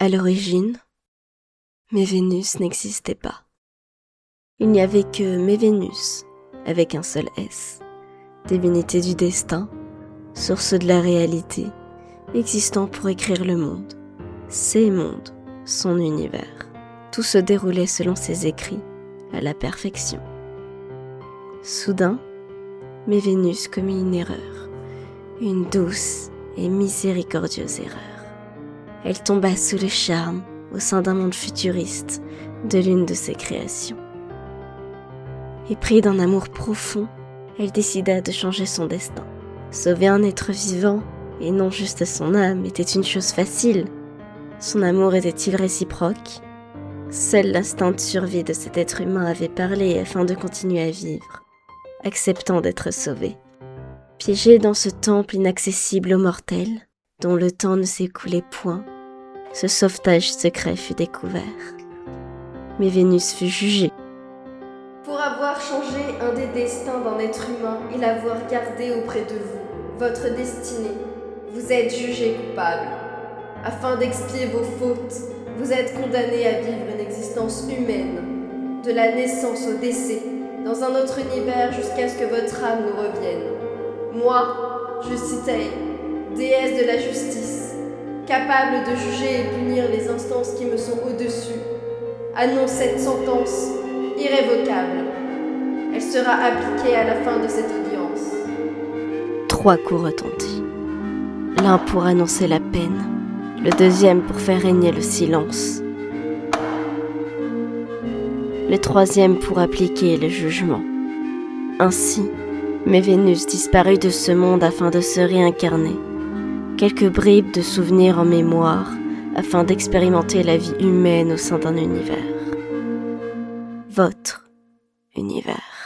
À l'origine, Mévénus n'existait pas. Il n'y avait que Mévénus, avec un seul S, divinité du destin, source de la réalité, existant pour écrire le monde, ses mondes, son univers. Tout se déroulait selon ses écrits, à la perfection. Soudain, Mévénus commit une erreur, une douce et miséricordieuse erreur. Elle tomba sous le charme, au sein d'un monde futuriste, de l'une de ses créations. Épris d'un amour profond, elle décida de changer son destin. Sauver un être vivant, et non juste son âme, était une chose facile. Son amour était-il réciproque ? Seul l'instinct de survie de cet être humain avait parlé afin de continuer à vivre, acceptant d'être sauvé. Piégé dans ce temple inaccessible aux mortels, dont le temps ne s'écoulait point, ce sauvetage secret fut découvert. Mévénus fut jugé. Pour avoir changé un des destins d'un être humain et l'avoir gardé auprès de vous, votre destinée, vous êtes jugé coupable. Afin d'expier vos fautes, vous êtes condamné à vivre une existence humaine, de la naissance au décès, dans un autre univers jusqu'à ce que votre âme nous revienne. Moi, Justitae, déesse de la justice, capable de juger et punir les instances qui me sont au-dessus, annonce cette sentence irrévocable. Elle sera appliquée à la fin de cette audience. 3 coups retentissent. L'un pour annoncer la peine, le deuxième pour faire régner le silence, le troisième pour appliquer le jugement. Ainsi, Mévénus disparut de ce monde afin de se réincarner. Quelques bribes de souvenirs en mémoire afin d'expérimenter la vie humaine au sein d'un univers. Votre univers.